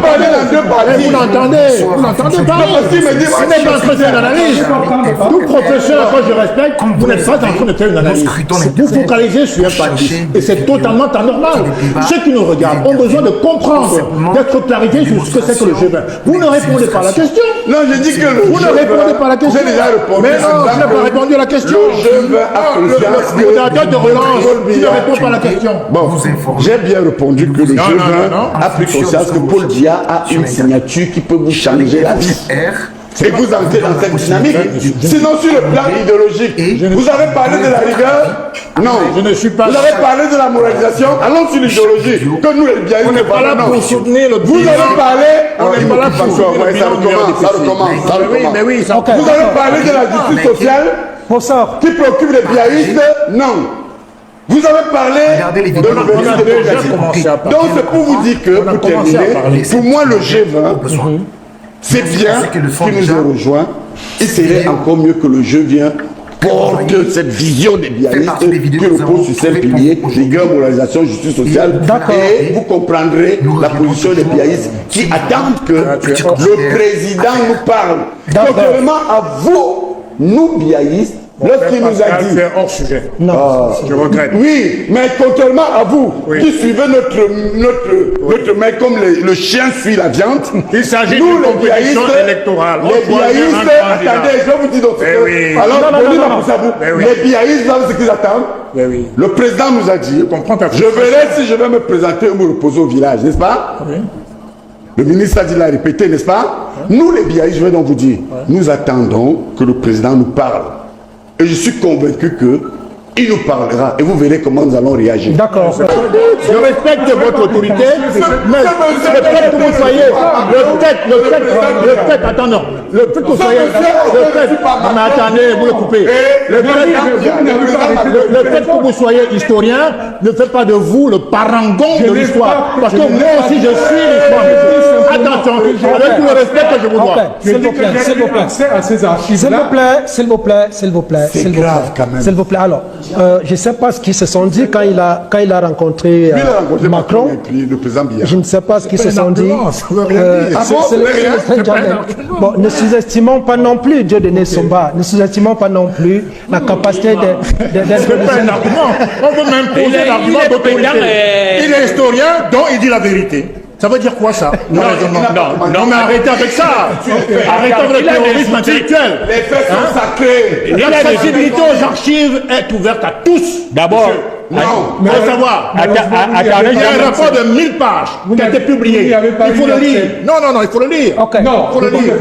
parlez dans deux parties. Vous l'entendez pas. Ce n'est pas un train d'analyse. Tout professeur que je respecte, vous n'êtes pas en train de faire une analyse. Vous focalisez sur un parti. Et c'est totalement anormal. Ceux qui nous regardent ont besoin de comprendre, d'être clarifiés sur ce que c'est que le G20. Vous ne répondez pas à la question. Non, je dis que vous ne répondez pas à la question. J'ai déjà répondu. Mais non, je n'ai pas répondu à la question. Le modérateur de relance, tu ne réponds pas à la question. Bon, j'ai bien répondu que le G20 a pris conscience que Paul Biya a une signature qui peut vous changer la vie. Et vous entrez dans cette dynamique. Sinon, sur le plan idéologique, vous avez parlé de la rigueur. Non, je ne suis pas. Vous avez parlé de la moralisation. Allons sur l'idéologie. Que nous, les biens, on n'est pas là pour soutenir le Vous avez parlé. On n'est pas là pour soutenir le Ça recommence. Vous avez parlé de la justice sociale qui préoccupe les biaïstes. Non. Vous avez parlé de l'ouverture démocratique. Donc, c'est pour vous dire que, pour terminer, pour moi, le G20, c'est bien qu'il nous ait rejoint. Il serait encore mieux que le jeu vienne porte cette vision des biaïstes qui repose sur ces piliers, rigueur, moralisation, justice sociale. Et vous comprendrez la position des biaïstes qui attendent que le président nous parle. Contrairement à vous, nous biaïstes, lorsqu'il nous a dit... C'est hors sujet. Non, je regrette. Oui, mais contrairement à vous, qui suivez notre main comme le chien suit la viande, il s'agit d'une compétition électorale. Les biaïstes, attendez, je vais vous dire d'autres choses. Alors, les biaïstes, savez ce qu'ils attendent. Le président nous a dit, je verrai si je vais me présenter ou me reposer au village, n'est-ce pas? Le ministre a dit, l'a répété, n'est-ce pas? Nous, les biaïstes, je vais donc vous dire, nous attendons que le président nous parle. Et je suis convaincu qu'il nous parlera et vous verrez comment nous allons réagir. D'accord. Je respecte votre autorité, mais le fait que vous soyez, attends, non, le fait que vous soyez, mais attendez, vous le coupez. Le fait que vous soyez historien ne fait pas de vous le parangon de l'histoire. Parce que moi aussi je suis l'histoire. Attention, avec tout le respect que je vous dois. S'il vous plaît, s'il vous plaît. S'il vous plaît. C'est grave quand même. S'il vous plaît. Alors, je ne sais pas ce qu'ils se sont dit quand il a rencontré Macron. Le président Biya. Je ne sais pas ce qu'ils se sont dit. Bon, ne sous-estimons pas non plus Dieudonné Somba. Ne sous-estimons pas non plus la capacité de... C'est pas un argument. On veut m'imposer l'argument d'autorité. Il est historien, donc il dit la vérité. Ça veut dire quoi ça? Non, mais arrêtez avec ça. Arrêtez avec le terrorisme intellectuel. Les faits sont sacrés. L'accessibilité aux archives est ouverte à tous. D'abord, non, mais il faut savoir. Il y a un rapport de 1000 pages qui a été publié. Il faut le lire. Non, il faut le lire. Non, il faut le lire.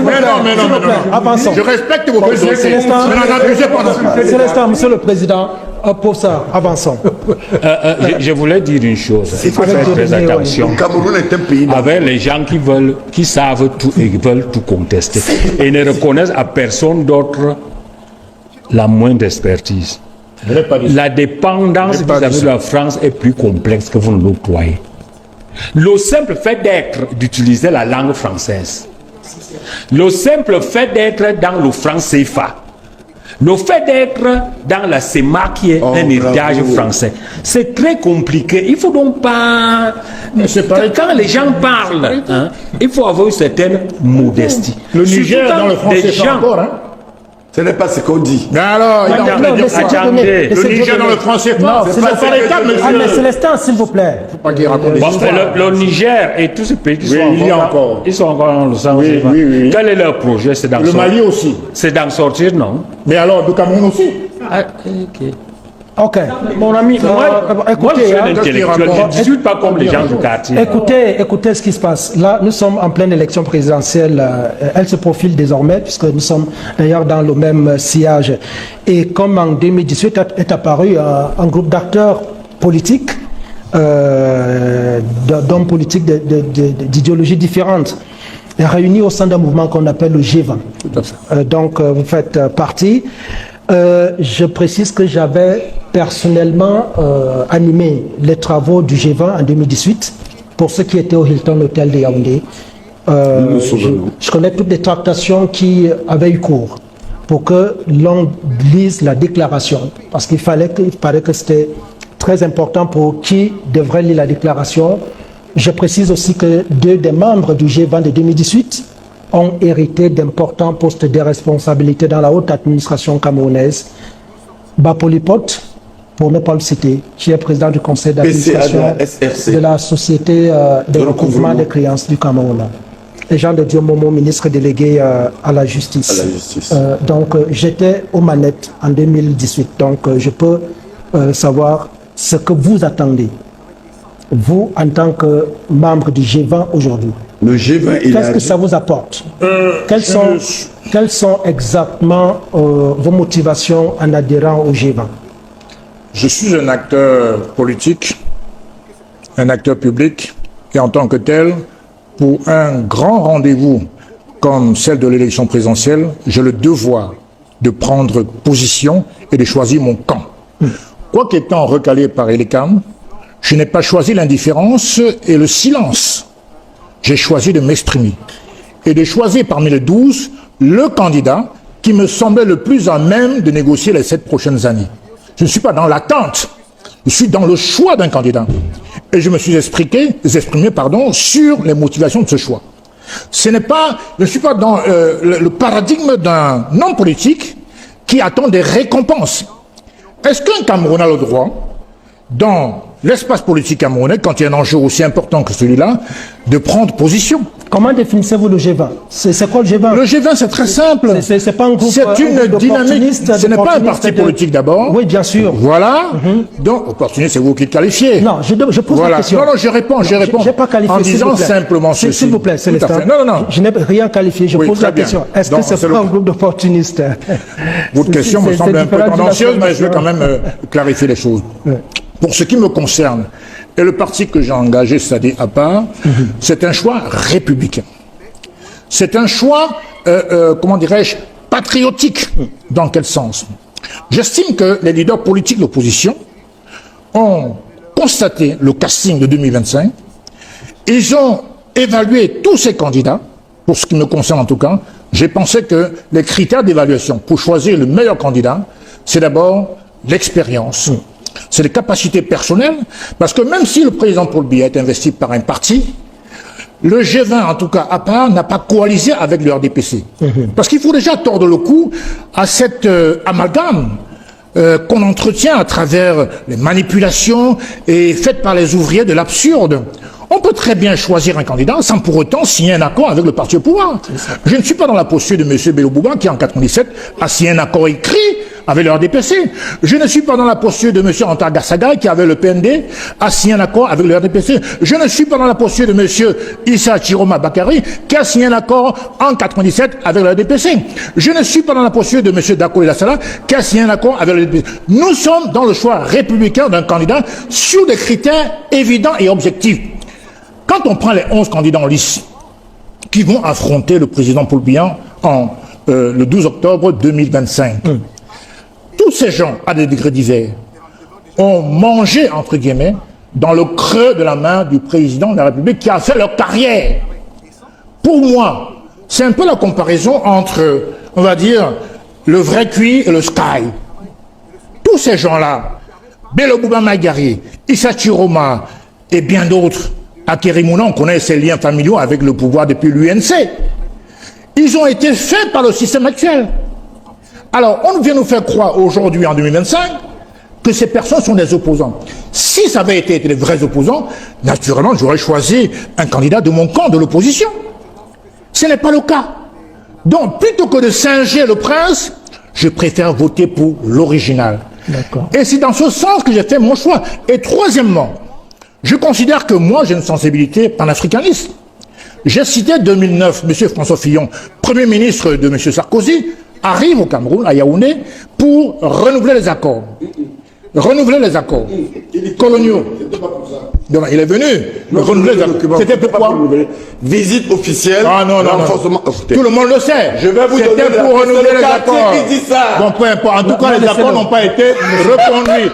Mais non. Avançons. Je respecte vos positions. Mais n'en abusez pas non plus. C'est l'instant, monsieur le président. Pour ça, avançons. Je voulais dire une chose. Il faut faire très attention. Le Cameroun est un pays avec les gens qui savent tout et qui veulent tout contester et ne reconnaissent à personne d'autre la moindre expertise. La dépendance vis-à-vis de la France est plus complexe que vous ne le croyez. Le simple fait d'utiliser la langue française, le simple fait d'être dans le franc CFA, le fait d'être dans la CEMA qui est un héritage français, c'est très compliqué. Il faut donc pas... Quand les gens parlent, il faut avoir une certaine modestie. Le Niger dans le français encore, hein? Ce n'est pas ce qu'on dit. Mais alors, attendez. Le Niger dans le français, c'est pas l'État, monsieur. Mais Célestin, s'il vous plaît. Faut pas qu'il raconte des histoires. Le Niger et tous ces pays qui ils sont encore dans le sens. Oui. Quel est leur projet? C'est d'en sortir. Le Mali aussi. C'est d'en sortir, non? Mais alors, le Cameroun aussi. Ok. Mon ami, moi je suis un écoutez, intellectuel, je ne discute pas comme les gens du quartier. Écoutez ce qui se passe. Là, nous sommes en pleine élection présidentielle. Elle se profile désormais, puisque nous sommes d'ailleurs dans le même sillage. Et comme en 2018 est apparu un groupe d'acteurs politiques, d'hommes politiques d'idéologies différentes, réunis au sein d'un mouvement qu'on appelle le G20. Donc, vous faites partie. Je précise que j'avais personnellement animé les travaux du G20 en 2018 pour ceux qui étaient au Hilton Hotel de Yaoundé. Je connais toutes les tractations qui avaient eu cours pour que l'on lise la déclaration, parce qu'il paraît que c'était très important pour qui devrait lire la déclaration Je précise aussi que 2 des membres du G20 de 2018 ont hérité d'importants postes de responsabilité dans la haute administration camerounaise. Bapoli Pot, pour ne pas le citer, qui est président du conseil d'administration de la société de recouvrement des créances du Cameroun. Et Jean de Dieu Momo, ministre délégué à la justice. Donc j'étais aux manettes en 2018, donc je peux savoir ce que vous attendez, vous en tant que membre du G20 aujourd'hui. Le G20, qu'est-ce que ça vous apporte? Quelles sont exactement vos motivations en adhérant au G20? Je suis un acteur politique, un acteur public, et en tant que tel, pour un grand rendez-vous comme celle de l'élection présidentielle, j'ai le devoir de prendre position et de choisir mon camp. Quoique étant recalé par Elecam, je n'ai pas choisi l'indifférence et le silence. J'ai choisi de m'exprimer et de choisir parmi les 12 le candidat qui me semblait le plus à même de négocier les 7 prochaines années. Je ne suis pas dans l'attente, je suis dans le choix d'un candidat. Et je me suis exprimé sur les motivations de ce choix. Je ne suis pas dans le paradigme d'un homme politique qui attend des récompenses. Est-ce qu'un Camerounais a le droit, dans l'espace politique camerounais, quand il y a un enjeu aussi important que celui-là, de prendre position? Comment définissez-vous le G20? C'est quoi le G20? Le G20, c'est très simple. C'est pas un groupe. C'est une dynamique. Ce n'est pas un parti politique d'abord. Oui, bien sûr. Voilà. Donc, opportuniste, c'est vous qui le qualifiez. Non, je pose la question. Non, je réponds. J'ai pas qualifié, en disant simplement ceci. S'il vous plaît, Célestin. Non. Je n'ai rien qualifié. Je pose la question. Est-ce que c'est pas un groupe d'opportunistes? Votre question me semble un peu tendancieuse, mais je vais quand même clarifier les choses. Pour ce qui me concerne, et le parti que j'ai engagé, c'est-à-dire à part, c'est un choix républicain. C'est un choix, comment dirais-je, patriotique. Dans quel sens? J'estime que les leaders politiques de l'opposition ont constaté le casting de 2025. Ils ont évalué tous ces candidats, pour ce qui me concerne en tout cas. J'ai pensé que les critères d'évaluation pour choisir le meilleur candidat, c'est d'abord l'expérience. C'est les capacités personnelles, parce que même si le président Paul Biya est investi par un parti, le G20, en tout cas à part, n'a pas coalisé avec le RDPC. Parce qu'il faut déjà tordre le cou à cet amalgame qu'on entretient à travers les manipulations et faites par les ouvriers de l'absurde. On peut très bien choisir un candidat sans pour autant signer un accord avec le parti au pouvoir. Je ne suis pas dans la posture de M. Bello Bouba qui en 1997 a signé un accord écrit avec le RDPC. Je ne suis pas dans la posture de M. Anta Gassaga qui avait le PND a signé un accord avec le RDPC. Je ne suis pas dans la posture de M. Issa Chiroma Bakari qui a signé un accord en 1997 avec le RDPC. Je ne suis pas dans la posture de M. Dako Ilassala qui a signé un accord avec le RDPC. Nous sommes dans le choix républicain d'un candidat sur des critères évidents et objectifs. Quand on prend les 11 candidats en lice qui vont affronter le président Paul Biya le 12 octobre 2025, tous ces gens, à des degrés divers, ont mangé, entre guillemets, dans le creux de la main du président de la République qui a fait leur carrière. Pour moi, c'est un peu la comparaison entre, on va dire, le vrai cuit et le sky. Tous ces gens-là, Bello Bouba Maïgari, Issa Chiroma et bien d'autres, à Kérimounan, on connaît ses liens familiaux avec le pouvoir depuis l'UNC. Ils ont été faits par le système actuel. Alors, on vient nous faire croire aujourd'hui, en 2025, que ces personnes sont des opposants. Si ça avait été des vrais opposants, naturellement, j'aurais choisi un candidat de mon camp, de l'opposition. Ce n'est pas le cas. Donc, plutôt que de singer le prince, je préfère voter pour l'original. Et c'est dans ce sens que j'ai fait mon choix. Et troisièmement, je considère que moi, j'ai une sensibilité panafricaniste. J'ai cité 2009, M. François Fillon, Premier ministre de M. Sarkozy, arrive au Cameroun, à Yaoundé, pour renouveler les accords. Renouveler les accords coloniaux. Donc, il est venu renouveler les accords. C'était pourquoi? Visite officielle. Ah non. Tout le monde le sait. Je vais vous donner pour renouveler les accords. Qui dit ça. Bon, peu importe. En tout cas, les accords n'ont pas été reconduits.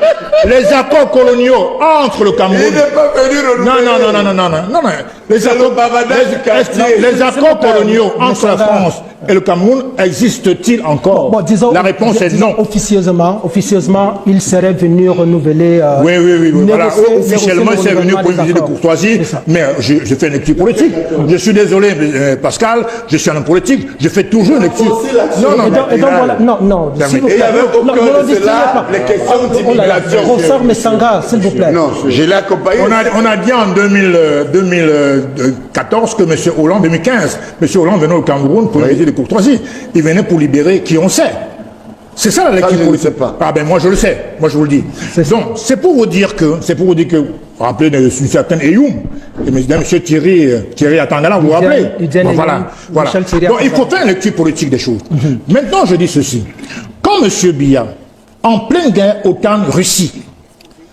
Les accords coloniaux entre le Cameroun. Il n'est pas venu renouveler. Non. Les accords coloniaux entre la France et le Cameroun existent-ils encore? Bon, disons, la réponse est non. Officieusement, il serait venu renouveler. Oui. Voilà. Officiellement, c'est venu venu pour une visite de courtoisie, mais je fais une lecture politique. Je suis désolé, Pascal, je suis un homme politique, je fais toujours une lecture. Non, s'il vous plaît. Et il y avait au cœur de cela les questions d'immigration. Professeur Messanga, s'il vous plaît. Non, je l'ai accompagné. On a dit en 2014 que M. Hollande, 2015, M. Hollande venait au Cameroun pour une visite de courtoisie. Il venait pour libérer qui on sait. C'est ça la lecture politique. Ah ben moi je le sais, moi je vous le dis. Donc c'est pour vous dire que, vous rappelez d'une certaine Eyoum, et M. Thierry Atangala, vous vous rappelez. Voilà. Donc il faut faire une lecture politique des choses. Maintenant je dis ceci. Quand M. Biya, en pleine guerre OTAN-Russie,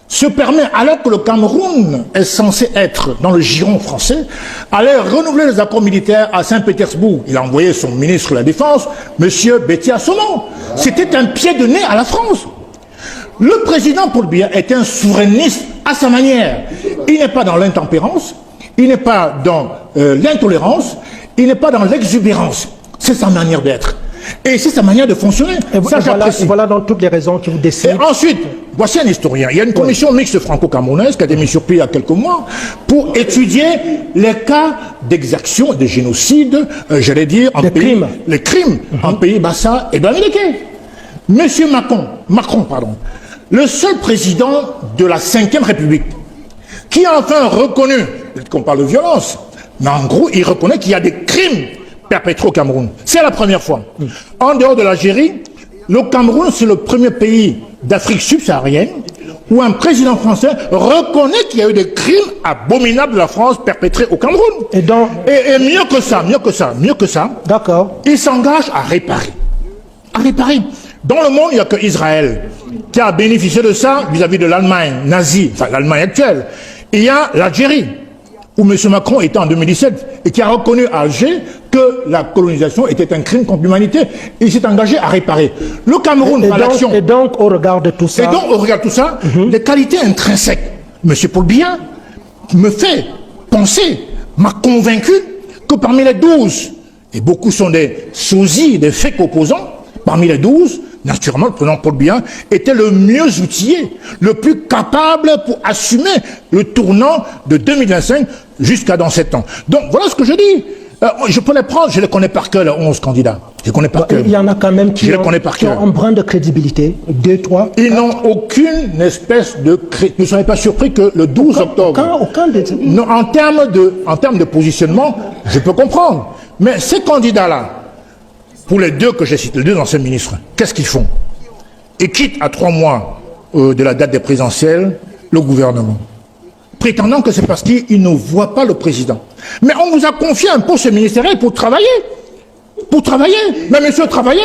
se permet, alors que le Cameroun est censé être dans le giron français, aller renouveler les accords militaires à Saint-Pétersbourg. Il a envoyé son ministre de la Défense, M. Betty Assomont. C'était un pied de nez à la France. Le président Paul Biya est un souverainiste à sa manière. Il n'est pas dans l'intempérance, il n'est pas dans l'intolérance, il n'est pas dans l'exubérance. C'est sa manière d'être. Et c'est sa manière de fonctionner. Voilà donc toutes les raisons qui vous décident. Et ensuite, voici un historien. Il y a une commission mixte franco-camerounaise qui a été mise sur pied il y a quelques mois pour étudier les cas d'exaction, de génocide, j'allais dire, en pays, les crimes en pays Bassa et Bamileke. Monsieur Macron, le seul président de la 5e République qui a enfin reconnu, qu'on parle de violence, mais en gros, il reconnaît qu'il y a des crimes perpétrés au Cameroun. C'est la première fois. En dehors de l'Algérie, le Cameroun, c'est le premier pays d'Afrique subsaharienne où un président français reconnaît qu'il y a eu des crimes abominables de la France perpétrés au Cameroun. Et mieux que ça, il s'engage à réparer. Dans le monde, il n'y a que Israël qui a bénéficié de ça vis-à-vis de l'Allemagne nazie, enfin l'Allemagne actuelle. Il y a l'Algérie, où M. Macron était en 2017 et qui a reconnu à Alger que la colonisation était un crime contre l'humanité et il s'est engagé à réparer. Le Cameroun, par l'action. Et donc, au regard de tout ça, les qualités intrinsèques. M. Paul Biya me fait penser, m'a convaincu que parmi les 12, et beaucoup sont des sosies, des fake opposants, parmi les 12, naturellement, le président Paul Biya était le mieux outillé, le plus capable pour assumer le tournant de 2025 jusqu'à dans 7 ans. Donc, voilà ce que je dis. Je peux les prendre, je les connais par cœur, les 11 candidats. Je les connais par cœur. Il y en a quand même qui ont un brin de crédibilité. 2, 3. Ils n'ont aucune espèce de crédibilité. Ne soyez pas surpris que le 12 octobre... Non, en termes de positionnement, je peux comprendre. Mais ces candidats-là, pour les deux que j'ai cités, les deux anciens ministres, qu'est-ce qu'ils font? Ils quittent à 3 mois de la date des présidentielles le gouvernement, prétendant que c'est parce qu'ils ne voient pas le président. Mais on nous a confié un poste ministériel pour travailler. Mais monsieur travaillez.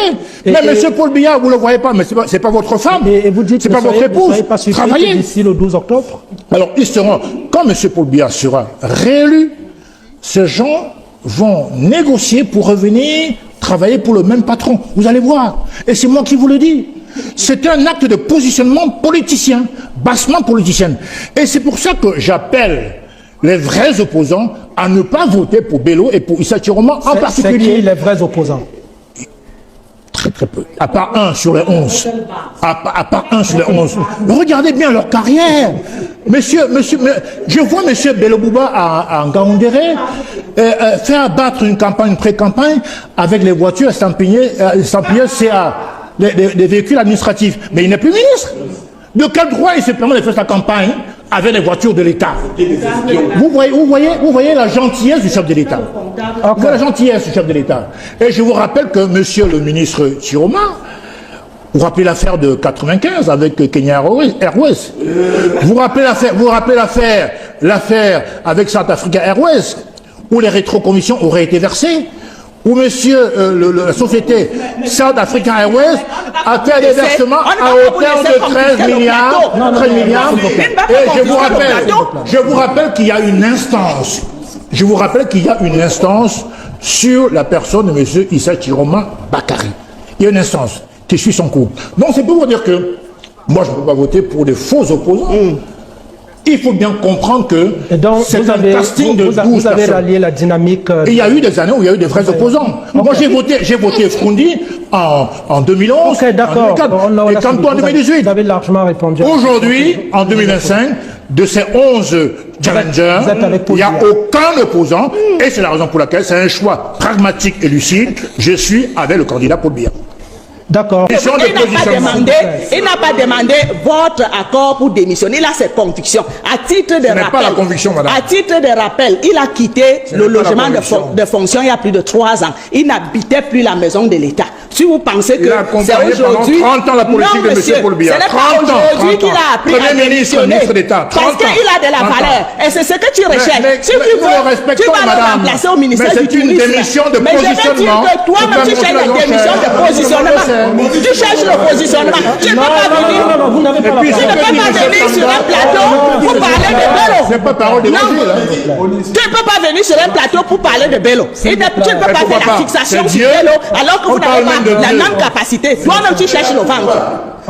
Mais monsieur Paul Biya, vous ne le voyez pas, mais c'est pas votre femme. Et vous dites c'est pas votre épouse. Travaillez d'ici le 12 octobre. Alors, ils seront, quand monsieur Paul Biya sera réélu, ces gens vont négocier pour revenir travailler pour le même patron. Vous allez voir. Et c'est moi qui vous le dis. C'est un acte de positionnement politicien, bassement politicien. Et c'est pour ça que j'appelle les vrais opposants à ne pas voter pour Bello et pour Issa Chiroma en particulier. C'est qui les vrais opposants? Très très peu. À part un sur les 11. À part un sur les 11. Regardez bien leur carrière. Je vois monsieur Bello Bouba à Ngaoundéré faire abattre une pré-campagne avec les voitures estampillées CA, des véhicules administratifs. Mais il n'est plus ministre. De quel droit il se permet de faire sa campagne avec les voitures de l'État? Vous voyez la gentillesse du chef de l'État. Vous voyez la gentillesse du chef de l'État. Et je vous rappelle que monsieur le ministre Chiroma, vous rappelez l'affaire de 95 avec Kenya Airways. Vous rappelez l'affaire avec South Africa Airways, où les rétrocommissions auraient été versées, où la société South African Airways a fait des versements à hauteur de 13 milliards. Et je vous rappelle qu'il y a une instance. Sur la personne de M. Issa Chiroma Bakary. Il y a une instance qui suit son cours. Donc c'est pour vous dire que moi je ne peux pas voter pour des faux opposants. Il faut bien comprendre que c'est un casting de 12 personnes. Vous avez rallié la dynamique. Et il y a eu des années où il y a eu des vrais opposants. Moi, j'ai voté Froundi en 2011, ok, d'accord. et Kanto en 2018. Vous avez largement répondu. Aujourd'hui, en 2025, de ces 11 challenger, il n'y a aucun opposant, et c'est la raison pour laquelle c'est un choix pragmatique et lucide. Je suis avec le candidat Paul Biya. D'accord. Il n'a pas demandé votre accord pour démissionner. Il a ses convictions. À titre de rappel, pas la conviction, madame. À titre de rappel, il a quitté le logement de fonction il y a plus de 3 ans. Il n'habitait plus la maison de l'État. Si vous pensez que c'est aujourd'hui, 30 ans la politique de M. Paul Biya. Ce n'est pas aujourd'hui qu'il a appris à démissionner. Parce qu'il a de la valeur. Et c'est ce que tu recherches. Si tu veux, tu vas le remplacer au ministère du Tourisme. Mais c'est une démission de positionnement. Mais je veux dire que toi-même, tu cherches la démission de positionnement. Tu cherches le positionnement. Tu ne peux pas venir. Vous n'avez pas la Tu ne peux pas venir sur un plateau pour parler de Bello. C'est pas parole de Tu ne peux pas venir sur un plateau pour parler de Bello. Tu ne peux pas faire la fixation sur Bello alors que vous n'avez pas la même capacité. Toi-même, tu cherches le ventre.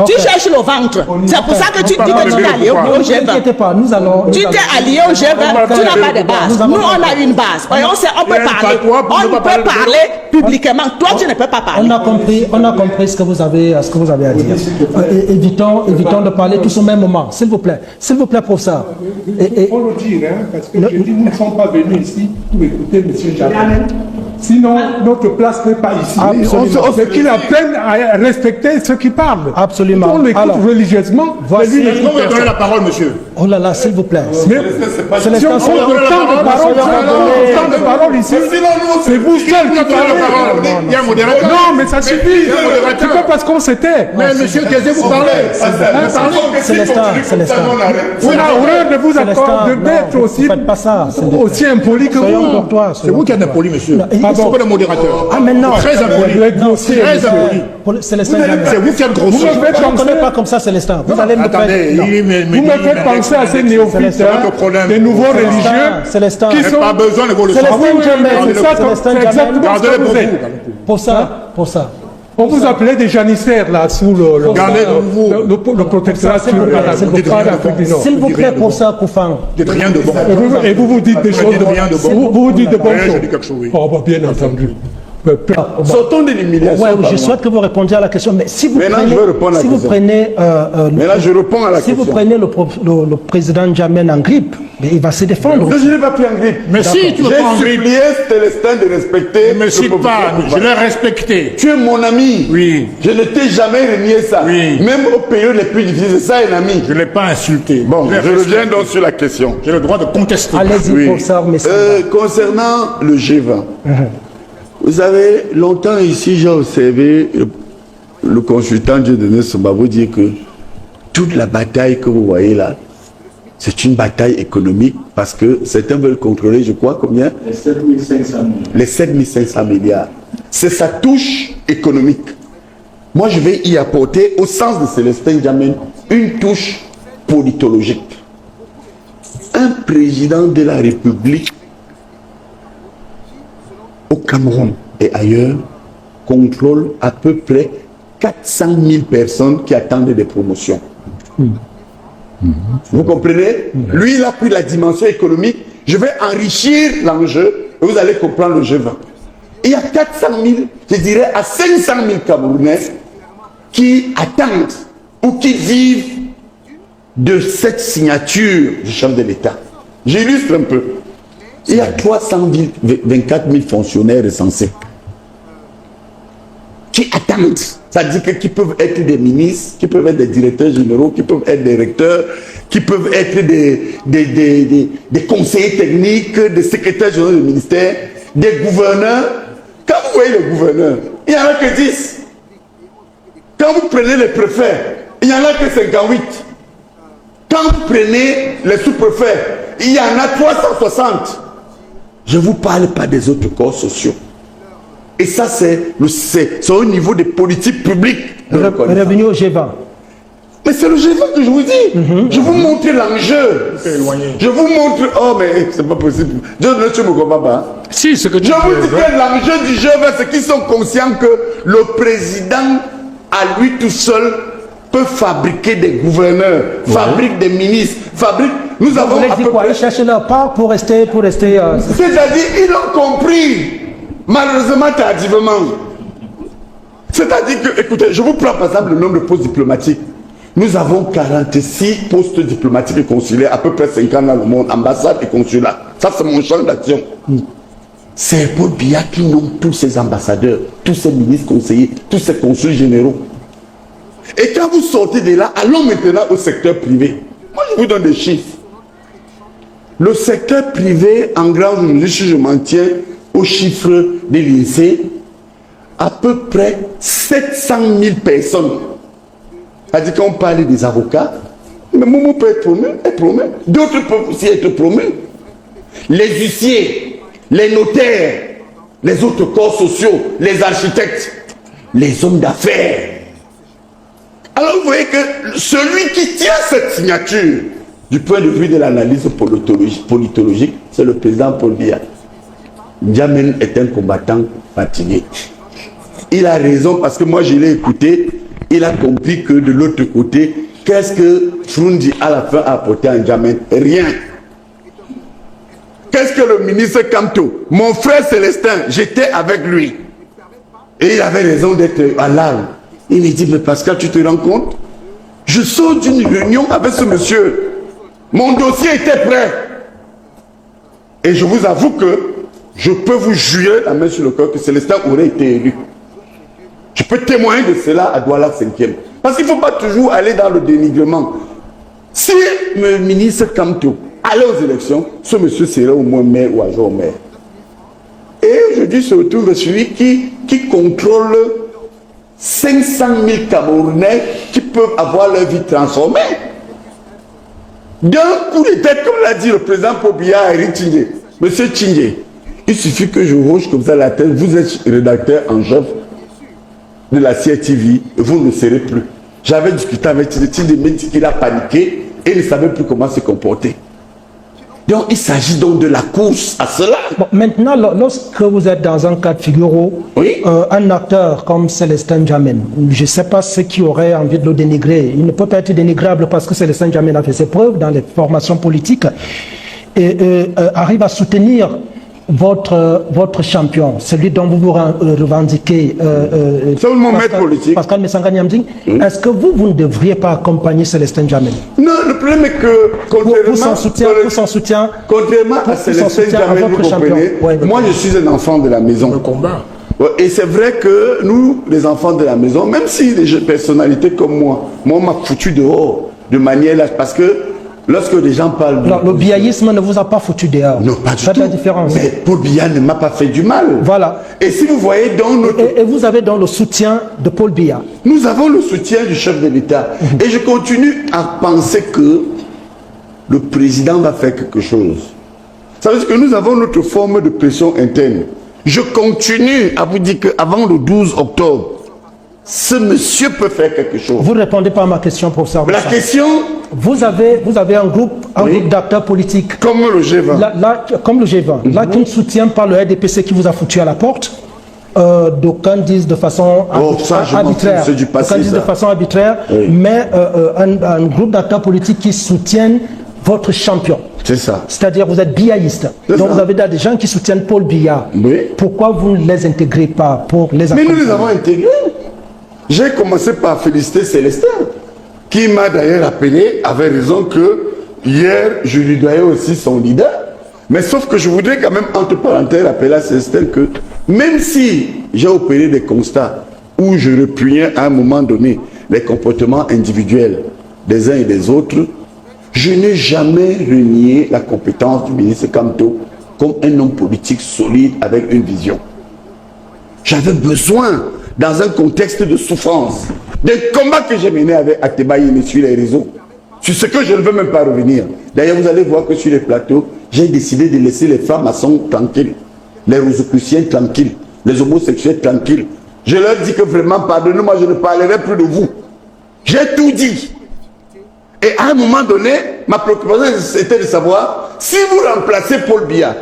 Tu cherches le ventre. C'est pour ça que tu dis que tu es allié au G20. Ne t'inquiétez pas, nous allons... Tu t'es allié au G20, tu n'as pas de base. Nous, on a une base. Et on peut parler. On peut parler publiquement. Toi, tu ne peux pas parler. On a compris ce que vous avez à dire. Évitons de parler tous au même moment. S'il vous plaît. S'il vous plaît, professeur. Il faut le dire, parce que je dis, nous ne sommes pas venus ici pour écouter M. Jamel. Sinon, notre place n'est pas ici. On fait qu'il a peine à respecter ceux qui parlent. Absolument. On l'écoute religieusement. Voici. On va donner la parole, monsieur. Oh là là, s'il vous plaît. Si on prend le temps de parole ici, c'est vous seul qui parlez. Il y a un modérateur. Non, mais ça suffit. C'est pas parce qu'on s'était. Mais monsieur, vous parlez. Célestin. On a horreur de vous accorder d'être aussi impoli que vous. C'est vous qui êtes impoli, monsieur. C'est pas le modérateur. Ah, mais non. Très impoli. Très impoli. Célestin, c'est vous qui êtes grossier. Je ne connais pas comme ça, Célestin. Vous allez me vous me faites penser à ces néophytes, des nouveaux religieux qui sont... pas besoin de vous le savoir. C'est exactement ce que vous êtes. Pour ça. On vous appelait des janissaires là sous le protectorat sur l'Afrique du Nord. S'il vous plaît, pour ça, Koufang. Dites rien de bon. Et vous dites des choses. Vous dites de bonnes choses. Je dis quelque chose, oui. Oh, bah, bien entendu. Sortons de l'humiliation. Ouais, je souhaite que vous répondiez à la question. Mais si vous prenez, je réponds à la question. Si vous prenez le président Jamel en grippe, mais il va se défendre. Je n'ai pas pris en grippe. Mais si tu me prends en grippe. J'ai supplié Célestin de respecter. Ne me cite pas, je l'ai respecté. Tu es mon ami. Oui. Je ne t'ai jamais renié ça. Oui. Même aux périodes les plus difficiles, c'est ça un ami. Je ne l'ai pas insulté. Bon, je reviens donc sur la question. J'ai le droit de contester. Allez-y, professeur. Concernant le G20. Vous savez, longtemps ici, j'ai observé le consultant Dieudonné Sombabo dire que toute la bataille que vous voyez là, c'est une bataille économique parce que certains veulent contrôler, je crois, combien? Les 7500 milliards. C'est sa touche économique. Moi, je vais y apporter, au sens de Célestin Jamel, une touche politologique. Un président de la République au Cameroun et ailleurs contrôle à peu près 400 000 personnes qui attendent des promotions. Vous comprenez? Lui, il a pris la dimension économique. Je vais enrichir l'enjeu et vous allez comprendre le G20. Il y a 400 000, je dirais à 500 000 Camerounais qui attendent ou qui vivent de cette signature du chef de l'État. J'illustre un peu. Il y a 324 000 fonctionnaires recensés qui attendent. C'est-à-dire qui peuvent être des ministres, qui peuvent être des directeurs généraux, qui peuvent être des recteurs, qui peuvent être des conseillers techniques, des secrétaires généraux du ministère, des gouverneurs. Quand vous voyez les gouverneurs, il n'y en a que 10. Quand vous prenez les préfets, il n'y en a que 58. Quand vous prenez les sous-préfets, il y en a 360. Je ne vous parle pas des autres corps sociaux. Et ça, c'est au niveau des politiques publiques. Revenu au G20. Mais c'est le G20 que je vous dis. Je vous montre l'enjeu. Je vous montre... Oh, mais c'est pas possible. Je ne me comprends pas. Si, ce que tu je vous dis que l'enjeu du G20, c'est qu'ils sont conscients que le président, à lui tout seul, peut fabriquer des gouverneurs, fabrique des ministres, fabrique... Nous avons à peu près... Ils cherchent leur part pour rester... C'est-à-dire, ils l'ont compris. Malheureusement, tardivement. C'est-à-dire que, écoutez, je vous prends par exemple le nombre de postes diplomatiques. Nous avons 46 postes diplomatiques et consulaires, à peu près 50 dans le monde, ambassades et consulats. Ça, c'est mon champ d'action. C'est Paul Biya qui nomme tous ces ambassadeurs, tous ces ministres conseillers, tous ces consuls généraux. Et quand vous sortez de là, allons maintenant au secteur privé. Moi, je vous donne des chiffres. Le secteur privé, en grande mesure, je m'en tiens aux chiffres de l'INSEE, à peu près 700 000 personnes. C'est-à-dire qu'on parle des avocats, mais Momo peut être promu, d'autres peuvent aussi être promus. Les huissiers, les notaires, les autres corps sociaux, les architectes, les hommes d'affaires. Alors vous voyez que celui qui tient cette signature, du point de vue de l'analyse politologique, c'est le président Paul Biya. N'Djamène est un combattant fatigué. Il a raison parce que moi je l'ai écouté, il a compris que de l'autre côté, qu'est-ce que Frundi à la fin a apporté à N'Djamène? Rien. Qu'est-ce que le ministre Kamto? Mon frère Célestin, j'étais avec lui. Et il avait raison d'être à larmes. Il me dit, mais Pascal, tu te rends compte? Je sors d'une réunion avec ce monsieur. Mon dossier était prêt. Et je vous avoue que je peux vous jurer la main sur le cœur que Célestin aurait été élu. Je peux témoigner de cela à Douala 5e. Parce qu'il ne faut pas toujours aller dans le dénigrement. Si le ministre Kamto allait aux élections, ce monsieur serait au moins maire ou adjoint au maire. Et aujourd'hui se retrouve celui qui contrôle 500 000 Camerounais qui peuvent avoir leur vie transformée. D'un coup de tête, comme l'a dit le président Paul Biya à Eric Tchingé. Monsieur Tchingé, il suffit que je hoche comme ça la tête, vous êtes rédacteur en chef de la CRTV, et vous ne le serez plus. J'avais discuté avec Tchingé, il m'a dit qu'il a paniqué et il ne savait plus comment se comporter. Donc il s'agit donc de la course à cela. Bon, maintenant, lorsque vous êtes dans un cas de figure, oui, un acteur comme Célestin N'Djamène, je ne sais pas ceux qui auraient envie de le dénigrer. Il ne peut pas être dénigrable parce que Célestin N'Djamène a fait ses preuves dans les formations politiques et arrive à soutenir votre champion, celui dont vous vous revendiquez. C'est mon maître politique. Pascal Messanga Nyamding. Est-ce que vous ne devriez pas accompagner Célestin N'Djamène? Non, le problème est que, contrairement à Célestin N'Djamène, vous comprenez, moi je suis un enfant de la maison. Le combat. Et c'est vrai que nous, les enfants de la maison, même si les personnalités comme moi on m'a foutu dehors de manière là, parce que lorsque les gens parlent... Non, le biaïsme ne vous a pas foutu dehors. Non, pas du tout. La différence. Mais Paul Biya ne m'a pas fait du mal. Voilà. Et si vous voyez dans notre... Et vous avez donc le soutien de Paul Biya. Nous avons le soutien du chef de l'État. Et je continue à penser que le président va faire quelque chose. Ça veut dire que nous avons notre forme de pression interne. Je continue à vous dire qu'avant le 12 octobre, ce monsieur peut faire quelque chose. Vous ne répondez pas à ma question, professeur. La question... Vous avez un groupe d'acteurs politiques. Comme le G20. Comme le G20. Là, qui ne soutient pas le RDPC qui vous a foutu à la porte. D'aucuns disent de façon arbitraire. D'aucuns disent de façon arbitraire. Mais un groupe d'acteurs politiques qui soutiennent votre champion. C'est ça. C'est-à-dire vous êtes biaïste. Donc vous avez des gens qui soutiennent Paul Biya. Oui. Pourquoi vous ne les intégrez pas pour les accompagner? Mais nous les avons intégrés. J'ai commencé par féliciter Célestin, qui m'a d'ailleurs appelé, avait raison que hier, je lui doyais aussi son leader. Mais sauf que je voudrais quand même, entre parenthèses, appeler à Célestin que même si j'ai opéré des constats où je repugnais à un moment donné les comportements individuels des uns et des autres, je n'ai jamais renié la compétence du ministre Kamto comme un homme politique solide avec une vision. J'avais besoin, dans un contexte de souffrance, des combats que j'ai menés avec Ateba Yémé sur les réseaux, sur ce que je ne veux même pas revenir. D'ailleurs, vous allez voir que sur les plateaux, j'ai décidé de laisser les femmes maçons tranquilles, les rosicruciens tranquilles, les homosexuels tranquilles. Je leur dis que vraiment, pardonnez-moi, je ne parlerai plus de vous. J'ai tout dit. Et à un moment donné, ma préoccupation était de savoir, si vous remplacez Paul Biya,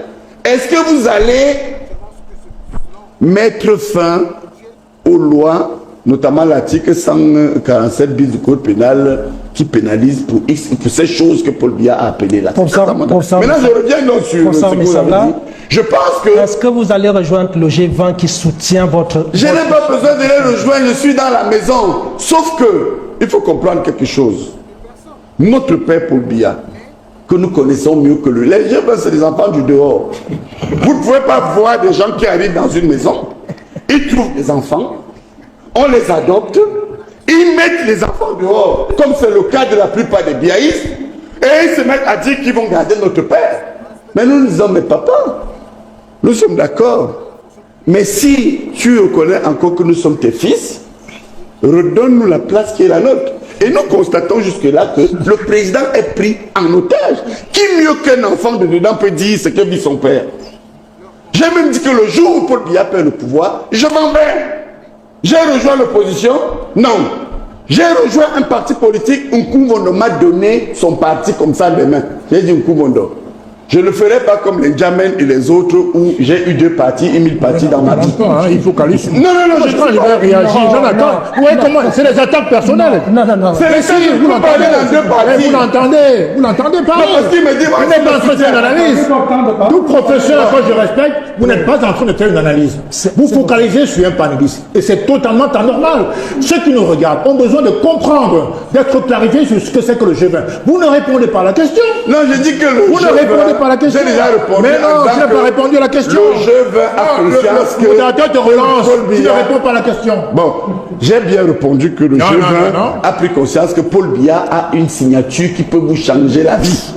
est-ce que vous allez mettre fin aux lois, notamment l'article 147 bis du code pénal qui pénalise pour ces choses que Paul Biya a appelées là. Maintenant, je reviens donc sur ce que vous avez dit. Je pense que... Est-ce que vous allez rejoindre le G20 qui soutient votre... Je n'ai pas besoin de les rejoindre, je suis dans la maison. Sauf que, il faut comprendre quelque chose. Notre père Paul Biya, que nous connaissons mieux que lui, les jeunes, c'est des enfants du dehors. Vous ne pouvez pas voir des gens qui arrivent dans une maison, ils trouvent des enfants, on les adopte, ils mettent les enfants dehors, comme c'est le cas de la plupart des biaïstes, et ils se mettent à dire qu'ils vont garder notre père. Mais nous disons, mais papa, nous sommes d'accord. Mais si tu reconnais encore que nous sommes tes fils, redonne-nous la place qui est la nôtre. Et nous constatons jusque-là que le président est pris en otage. Qui mieux qu'un enfant de dedans peut dire ce que vit son père? J'ai même dit que le jour où Paul Biya perd le pouvoir, je m'en vais. J'ai rejoint l'opposition? Non. J'ai rejoint un parti politique, Nkumbondo m'a donné son parti comme ça demain. J'ai dit Nkumbondo. Je ne le ferai pas comme les Djamens et les autres où j'ai eu 2 partis et 1000 partis dans ma vie. Il faut qu'Alice. Non, je vais réagir. Jonathan, comment? C'est des attaques personnelles. Non. C'est les choses que vous parlez dans 2 partis. Vous l'entendez pas. Parce qu'il me dit, vous n'êtes pas en train de faire une analyse. Tout professeur que je respecte, vous n'êtes pas en train de faire une analyse. Vous focalisez sur un panéliste. Et c'est totalement anormal. Ceux qui nous regardent ont besoin de comprendre, d'être clarifiés sur ce que c'est que le G20. Vous ne répondez pas à la question. Non, je dis que le vous ne répondez pas à la question. J'ai déjà répondu. Mais non, tu n'as pas répondu à la question. Le G20 a conscience que... Le modérateur te relance. Tu ne réponds pas à la question. Bon, j'ai bien répondu que le G20 a pris conscience que Paul Biya a une signature qui peut vous changer la vie.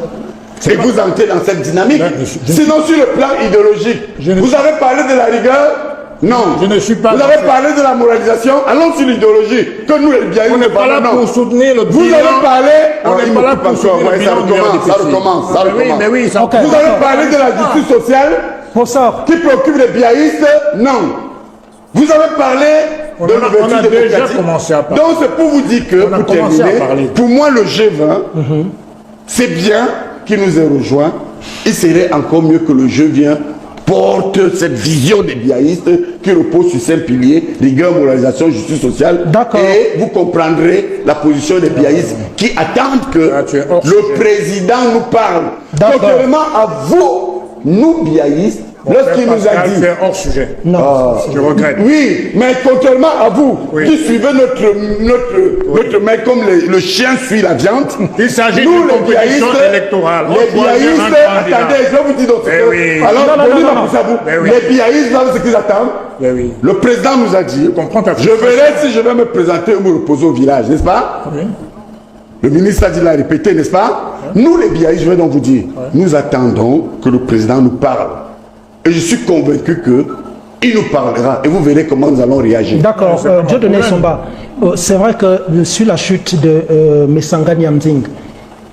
Et vous entrez dans cette dynamique. Sinon, sur le plan idéologique, vous avez parlé de la rigueur. Non, je ne suis pas. Vous avez parlé de la moralisation. Allons sur l'idéologie. Que nous, les biaïs, on n'est pas là pour soutenir le bilan. Vous avez parlé. On n'est pas là pour soutenir le bilan. Ça recommence. Mais oui, ça recommence. Vous avez parlé de la justice sociale qui préoccupe les biaïstes. Non. Vous avez parlé de l'ouverture démocratique. Donc c'est pour vous dire que, pour terminer, pour moi le G20, c'est bien qu'il nous ait rejoints. Il serait encore mieux que le G20 porte cette vision des biaïstes qui repose sur 5 piliers, rigueur, moralisation, justice sociale. Et vous comprendrez la position des biaïstes qui attendent que le président nous parle. Contrairement à vous, nous biaïstes, lorsqu'il nous a dit... C'est hors sujet. Non. Je regrette. Oui, mais contrairement à vous, qui suivez notre main comme le chien suit la viande, il s'agit d'une compétition électorale. Les biaïstes, attendez, je vais vous dire d'autres choses. Alors, les biaïstes savent ce qu'ils attendent. Le président nous a dit, je verrai si je vais me présenter ou me reposer au village, n'est-ce pas? Le ministre a dit, l'a répété, n'est-ce pas? Nous, les biaïstes, je vais donc vous dire, nous attendons que le président nous parle. Et je suis convaincu qu'il nous parlera et vous verrez comment nous allons réagir. D'accord, Dieudonné Somba, c'est vrai que sur la chute de Messanga Nyamzing,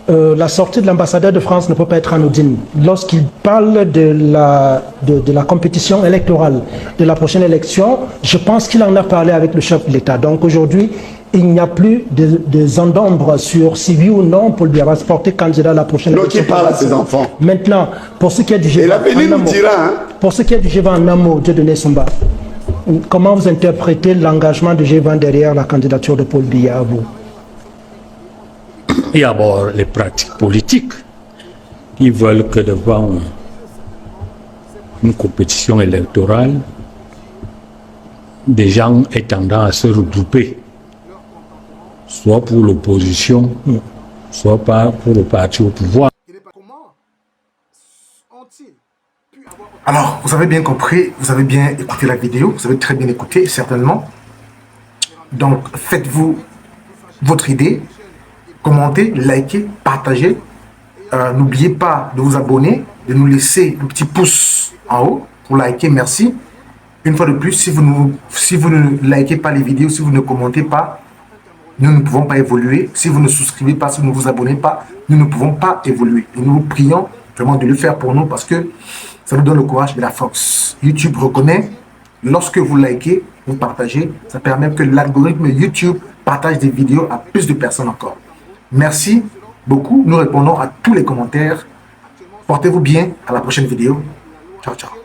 la sortie de l'ambassadeur de France ne peut pas être anodine. Lorsqu'il parle de la compétition électorale, de la prochaine élection, je pense qu'il en a parlé avec le chef de l'État. Donc aujourd'hui, il n'y a plus de zone d'ombre sur si oui ou non Paul Biya va se porter candidat à la prochaine élection. Donc il parle à ses enfants. Maintenant, pour ce qui est du G20 et l'avenir nous dira, pour ce qui est du G20 en amont, Dieudonné Somba, comment vous interprétez l'engagement du G20 derrière la candidature de Paul Biya à vous? Il y a d'abord les pratiques politiques qui veulent que devant une compétition électorale, des gens aient tendance à se regrouper, soit pour l'opposition, soit pas pour le parti au pouvoir. Alors, vous avez bien compris, vous avez bien écouté la vidéo, vous avez très bien écouté, certainement. Donc, faites-vous votre idée, commentez, likez, partagez. N'oubliez pas de vous abonner, de nous laisser un petit pouce en haut pour liker, merci. Une fois de plus, si vous ne likez pas les vidéos, si vous ne commentez pas, nous ne pouvons pas évoluer. Si vous ne souscrivez pas, si vous ne vous abonnez pas, nous ne pouvons pas évoluer. Et nous vous prions vraiment de le faire pour nous parce que ça nous donne le courage et la force. YouTube reconnaît, lorsque vous likez, vous partagez, ça permet que l'algorithme YouTube partage des vidéos à plus de personnes encore. Merci beaucoup. Nous répondons à tous les commentaires. Portez-vous bien. À la prochaine vidéo. Ciao, ciao.